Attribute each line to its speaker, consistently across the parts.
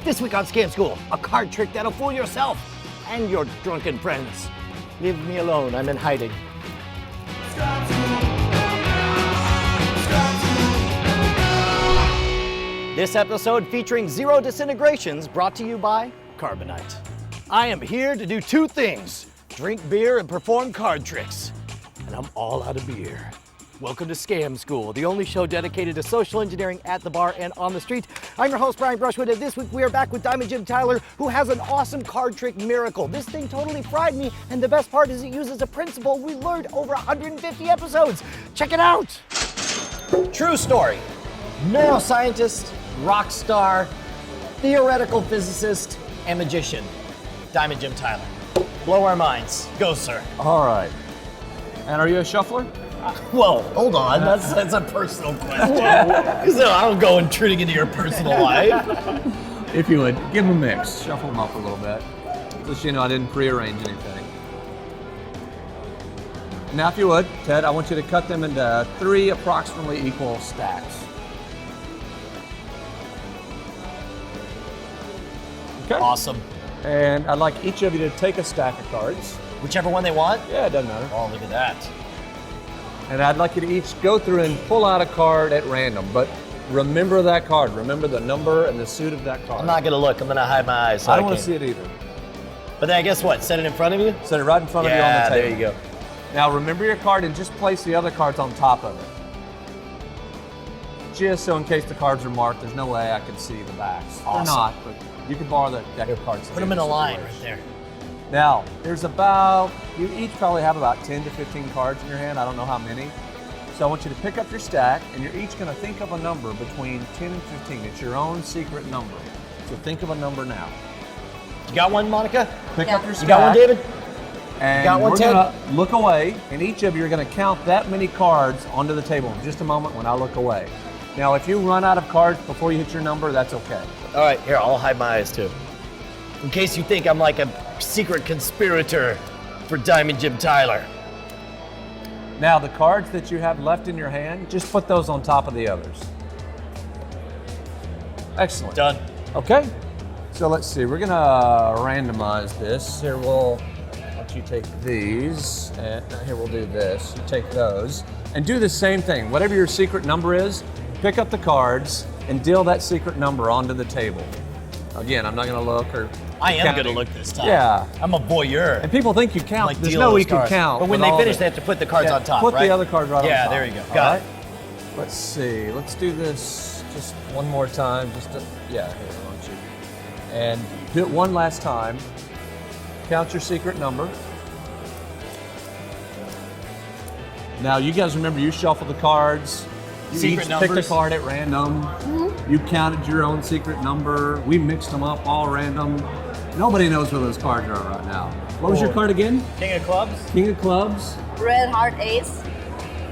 Speaker 1: This week on Scam School, a card trick that'll fool yourself and your drunken friends. Leave me alone, I'm in hiding. This episode featuring Zero Disintegrations, brought to you by Carbonite. I am here to do two things: drink beer and perform card tricks. And I'm all out of beer. Welcome to Scam School, the only show dedicated to social engineering at the bar and on the street. I'm your host, Brian Brushwood, and this week we are back with Diamond Jim Tyler, who has an awesome card trick miracle. This thing totally fried me, and the best part is it uses a principle we learned over 150 episodes. Check it out. True story. Neuroscientist, rock star, theoretical physicist, and magician. Diamond Jim Tyler. Blow our minds. Go, sir.
Speaker 2: All right. And are you a shuffler?
Speaker 1: Whoa, hold on. That's a personal question. So I don't go intruding into your personal life.
Speaker 2: If you would, give them a mix. Shuffle them up a little bit. Just so you know, I didn't prearrange anything. Now, if you would, Ted, I want you to cut them into 3 approximately equal stacks. Okay.
Speaker 1: Awesome.
Speaker 2: And I'd like each of you to take a stack of cards.
Speaker 1: Whichever one they want?
Speaker 2: Yeah, it doesn't matter.
Speaker 1: Oh, look at that.
Speaker 2: And I'd like you to each go through and pull out a card at random, but remember that card. Remember the number and the suit of that card.
Speaker 1: I'm not gonna look. I'm gonna hide my eyes. So
Speaker 2: I don't want to see it either.
Speaker 1: But then guess what? Set it in front of you?
Speaker 2: Set it right in front of you on the table.
Speaker 1: there you go.
Speaker 2: Now remember your card and just place the other cards on top of it. Just so in case the cards are marked, there's no way I can see the backs.
Speaker 1: Awesome.
Speaker 2: They're not, but you can borrow the deck of cards.
Speaker 1: Put them in a line right there.
Speaker 2: Now, there's about, you each probably have about 10 to 15 cards in your hand. I don't know how many. So I want you to pick up your stack, and you're each going to think of a number between 10 and 15. It's your own secret number. So think of a number now.
Speaker 1: You got one, Monica?
Speaker 2: Pick up your stack.
Speaker 1: You got one, David?
Speaker 2: And
Speaker 1: got one,
Speaker 2: we're
Speaker 1: Ted?
Speaker 2: going to look away, and each of you are going to count that many cards onto the table in just a moment when I look away. Now, if you run out of cards before you hit your number, that's okay.
Speaker 1: All right, here, I'll hide my eyes too. In case you think I'm like a secret conspirator for Diamond Jim Tyler.
Speaker 2: Now, the cards that you have left in your hand, just put those on top of the others. Excellent.
Speaker 1: Done.
Speaker 2: Okay, so let's see. We're gonna randomize this. Here, we'll let you take these, and here we'll do this. You take those, and do the same thing. Whatever your secret number is, pick up the cards and deal that secret number onto the table. Again, I'm not gonna look or.
Speaker 1: I am going to look this time.
Speaker 2: Yeah.
Speaker 1: I'm a voyeur.
Speaker 2: And people think you count.
Speaker 1: Like
Speaker 2: There's
Speaker 1: deal
Speaker 2: no way
Speaker 1: those
Speaker 2: you can
Speaker 1: cards.
Speaker 2: count.
Speaker 1: But when
Speaker 2: with
Speaker 1: they
Speaker 2: all
Speaker 1: finish,
Speaker 2: the-
Speaker 1: they have to put the cards on top,
Speaker 2: put
Speaker 1: right?
Speaker 2: the other cards right on top.
Speaker 1: Yeah, there you go.
Speaker 2: All
Speaker 1: Got
Speaker 2: right?
Speaker 1: it.
Speaker 2: Let's see. Let's do this just one more time. Yeah, here, why don't you? And do it one last time. Count your secret number. Now, you guys remember you shuffle the cards. You
Speaker 1: Secret
Speaker 2: each
Speaker 1: numbers.
Speaker 2: picked a card at random. You counted your own secret number. We mixed them up all random. Nobody knows where those cards are right now. What was your card again?
Speaker 1: King of clubs.
Speaker 2: King of clubs.
Speaker 3: Red heart ace.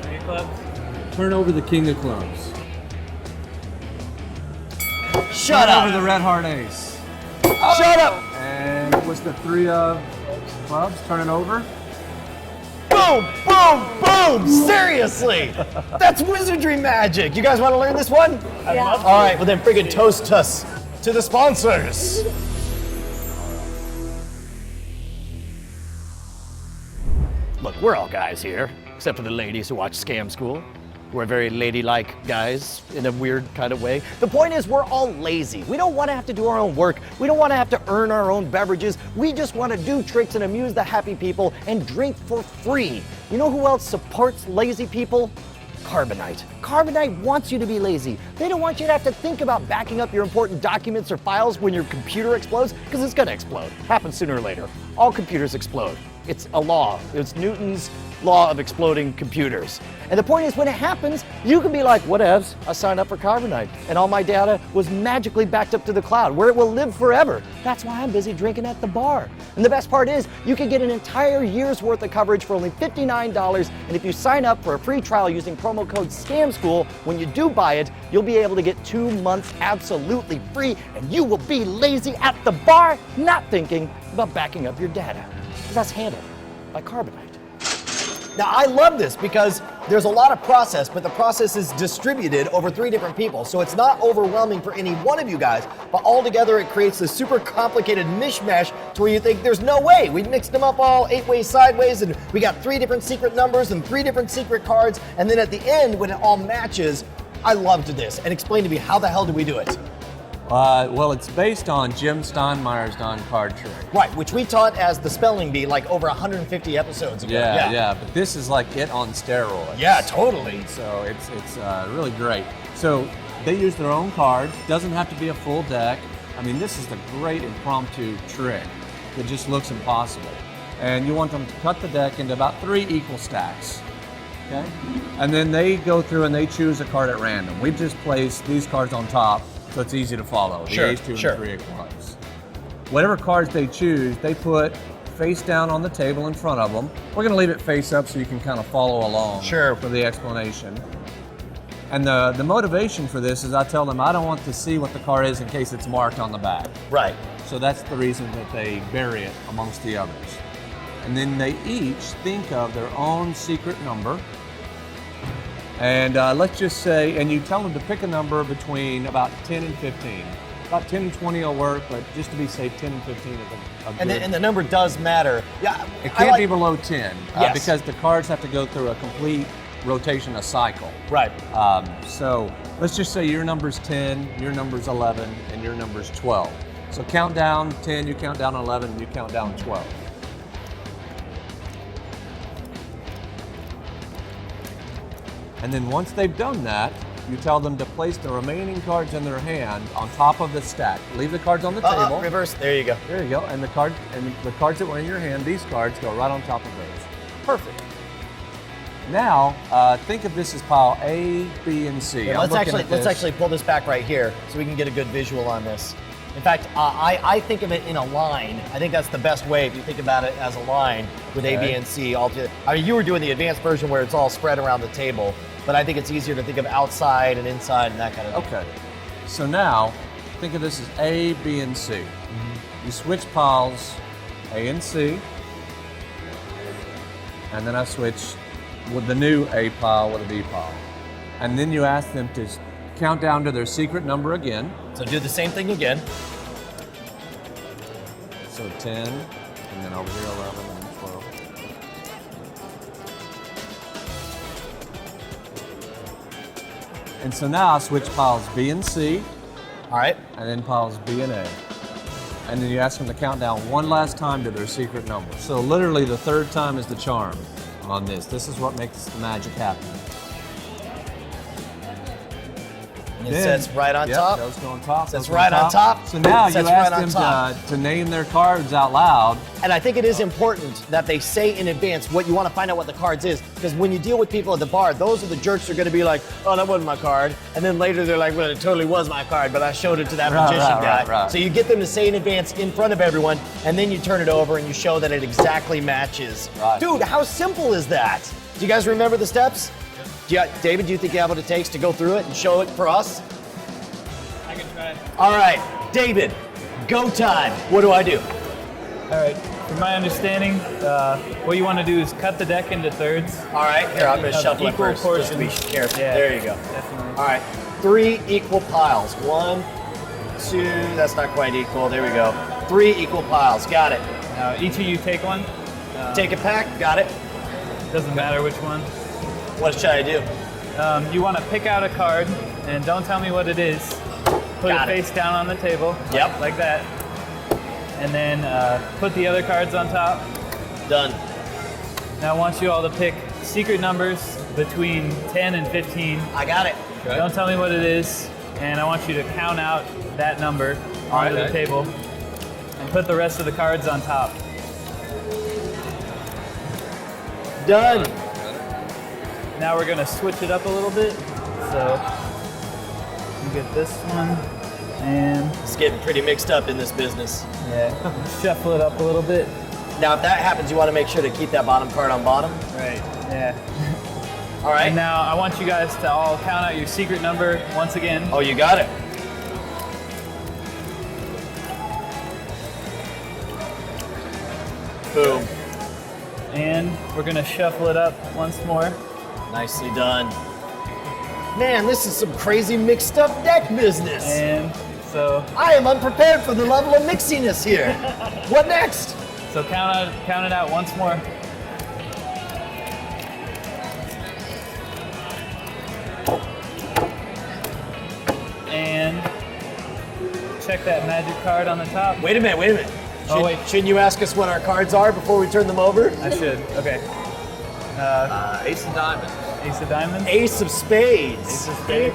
Speaker 1: King of clubs.
Speaker 2: Turn over the king of clubs.
Speaker 1: Shut
Speaker 2: Turn
Speaker 1: up.
Speaker 2: over the red heart ace.
Speaker 1: Shut up.
Speaker 2: And what's the 3 of clubs? Turn it over.
Speaker 1: Boom, boom, boom. Seriously. That's wizardry magic. You guys want to learn this one?
Speaker 3: Yeah.
Speaker 1: All right, well then friggin' toast us to the sponsors. Look, we're all guys here, except for the ladies who watch Scam School. We're very ladylike guys in a weird kind of way. The point is, we're all lazy. We don't want to have to do our own work. We don't want to have to earn our own beverages. We just want to do tricks and amuse the happy people and drink for free. You know who else supports lazy people? Carbonite. Carbonite wants you to be lazy. They don't want you to have to think about backing up your important documents or files when your computer explodes, because it's going to explode. Happens sooner or later. All computers explode. It's a law. It's Newton's law of exploding computers. And the point is, when it happens, you can be like, whatevs, I signed up for Carbonite, and all my data was magically backed up to the cloud, where it will live forever. That's why I'm busy drinking at the bar. And the best part is, you can get an entire year's worth of coverage for only $59, and if you sign up for a free trial using promo code SCAMSCHOOL, when you do buy it, you'll be able to get 2 months absolutely free, and you will be lazy at the bar, not thinking about backing up your data. Because that's handled by Carbonite. Now, I love this because there's a lot of process, but the process is distributed over 3 different people. So it's not overwhelming for any one of you guys, but all together it creates this super complicated mishmash to where you think there's no way. We mixed them up all 8 ways sideways, and we got 3 different secret numbers and 3 different secret cards. And then at the end, when it all matches, I loved this. And explain to me, how the hell did we do it?
Speaker 2: Well, it's based on Jim Steinmeyer's non-card trick.
Speaker 1: Right, which we taught as the spelling bee like over 150 episodes ago.
Speaker 2: Yeah, but this is like it on steroids.
Speaker 1: Yeah, totally.
Speaker 2: So it's really great. So they use their own cards. Doesn't have to be a full deck. I mean, this is the great impromptu trick that just looks impossible. And you want them to cut the deck into about 3 equal stacks. Okay? And then they go through and they choose a card at random. We've just placed these cards on top, so it's easy to follow. The ace, 2, and 3 of clubs. Whatever cards they choose, they put face down on the table in front of them. We're gonna leave it face up so you can kind of follow along for the explanation. And the motivation for this is I tell them I don't want to see what the card is in case it's marked on the back.
Speaker 1: Right.
Speaker 2: So that's the reason that they bury it amongst the others. And then they each think of their own secret number. And let's just say, and you tell them to pick a number between about 10 and 15. About 10 and 20 will work, but just to be safe, 10 and 15 is a good.
Speaker 1: And the number does matter. Yeah,
Speaker 2: it can't be below 10
Speaker 1: yes.
Speaker 2: Because the cards have to go through a complete rotation, a cycle.
Speaker 1: Right.
Speaker 2: So let's just say your number's 10, your number's 11, and your number's 12. So count down 10, you count down 11, and you count down 12. And then once they've done that, you tell them to place the remaining cards in their hand on top of the stack. Leave the cards on the table.
Speaker 1: Reverse. There you go.
Speaker 2: There you go. And the cards that were in your hand, these cards go right on top of those.
Speaker 1: Perfect.
Speaker 2: Now, think of this as pile A, B, and C.
Speaker 1: Yeah, let's actually pull this back right here so we can get a good visual on this. In fact, I think of it in a line. I think that's the best way if you think about it as a line with A, B, and C all together. I mean, you were doing the advanced version where it's all spread around the table, but I think it's easier to think of outside and inside and that kind of thing.
Speaker 2: Okay. So now, think of this as A, B, and C. Mm-hmm. You switch piles A and C, and then I switch with the new A pile with a B pile. And then you ask them to count down to their secret number again.
Speaker 1: So do the same thing again.
Speaker 2: So 10, and then over here 11 and 12. And so now I switch piles B and C.
Speaker 1: All right.
Speaker 2: And then piles B and A. And then you ask them to count down one last time to their secret number. So literally the 3rd time is the charm on this. This is what makes the magic happen.
Speaker 1: It sets right on top.
Speaker 2: Those go on top.
Speaker 1: Sets right on top.
Speaker 2: So now you ask them to name their cards out loud.
Speaker 1: And I think it is important that they say in advance what you want to find out what the cards is, because when you deal with people at the bar, those are the jerks who are going to be like, oh, that wasn't my card. And then later they're like, well, it totally was my card, but I showed it to that magician guy.
Speaker 2: Right.
Speaker 1: So you get them to say in advance in front of everyone, and then you turn it over and you show that it exactly matches.
Speaker 2: Right.
Speaker 1: Dude, how simple is that? Do you guys remember the steps? David, do you think you have what it takes to go through it and show it for us?
Speaker 3: I can try.
Speaker 1: All right, David, go time. What do I do?
Speaker 3: All right. From my understanding, what you want to do is cut the deck into thirds.
Speaker 1: All right, here, I'm going to shuffle it
Speaker 3: Equal
Speaker 1: first.
Speaker 3: portions.
Speaker 1: Just to be careful.
Speaker 3: Yeah,
Speaker 1: there you go.
Speaker 3: Definitely.
Speaker 1: All right, 3 equal piles. 1, 2, that's not quite equal. There we go. 3 equal piles. Got it.
Speaker 3: Now, each of you take one.
Speaker 1: Take a pack. Got it.
Speaker 3: Doesn't matter which one.
Speaker 1: What should I do?
Speaker 3: You want to pick out a card, and don't tell me what it is. Put
Speaker 1: Got
Speaker 3: it
Speaker 1: it.
Speaker 3: face down on the table.
Speaker 1: Yep.
Speaker 3: Like that. And then put the other cards on top.
Speaker 1: Done.
Speaker 3: Now I want you all to pick secret numbers between 10 and 15.
Speaker 1: I got it.
Speaker 2: Okay.
Speaker 3: Don't tell me what it is, and I want you to count out that number onto the table and put the rest of the cards on top.
Speaker 1: Done.
Speaker 3: Now we're gonna switch it up a little bit. So you get this one, and
Speaker 1: It's getting pretty mixed up in this business.
Speaker 3: shuffle it up a little bit.
Speaker 1: Now, if that happens, you want to make sure to keep that bottom card on bottom.
Speaker 3: Right. Yeah.
Speaker 1: All right.
Speaker 3: And now I want you guys to all count out your secret number once again.
Speaker 1: Oh, you got it. Boom.
Speaker 3: And we're gonna shuffle it up once more.
Speaker 1: Nicely done. Man, this is some crazy mixed up deck business.
Speaker 3: And so
Speaker 1: I am unprepared for the level of mixiness here. What next?
Speaker 3: So count it out once more. And check that magic card on the top.
Speaker 1: Wait a minute.
Speaker 3: Wait.
Speaker 1: Shouldn't you ask us what our cards are before we turn them over?
Speaker 3: I should. Okay.
Speaker 2: Ace of diamonds.
Speaker 3: Ace of diamonds.
Speaker 1: Ace of spades.
Speaker 3: Ace of spades.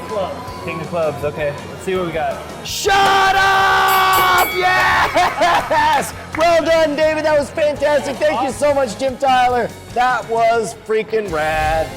Speaker 3: King of clubs. Okay. Let's see what we got.
Speaker 1: Shut up! Yes! Well done, David. That was fantastic. Thank you so much, Jim Tyler. That was freaking rad.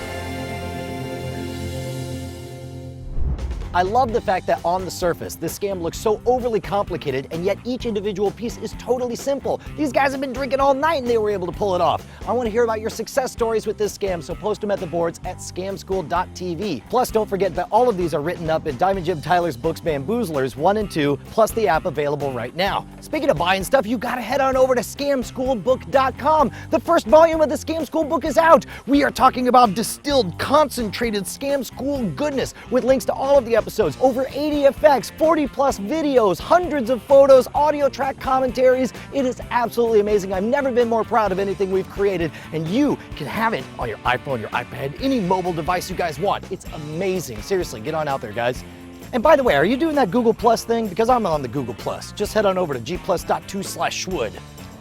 Speaker 1: I love the fact that on the surface, this scam looks so overly complicated, and yet each individual piece is totally simple. These guys have been drinking all night and they were able to pull it off. I want to hear about your success stories with this scam, so post them at the boards at scamschool.tv. Plus, don't forget that all of these are written up in Diamond Jim Tyler's books Bamboozlers 1 and 2, plus the app available right now. Speaking of buying stuff, you gotta head on over to scamschoolbook.com. The first volume of the Scam School book is out. We are talking about distilled, concentrated Scam School goodness with links to all of the episodes, over 80 effects, 40 plus videos, hundreds of photos, audio track commentaries. It is absolutely amazing. I've never been more proud of anything we've created, and you can have it on your iPhone, your iPad, any mobile device you guys want. It's amazing. Seriously, get on out there, guys. And by the way, are you doing that Google Plus thing? Because I'm on the Google Plus. Just head on over to gplus.2/schwood.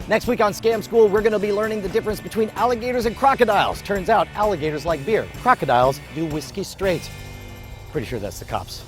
Speaker 1: Next week on Scam School, we're gonna be learning the difference between alligators and crocodiles. Turns out alligators like beer. Crocodiles do whiskey straight. Pretty sure that's the cops.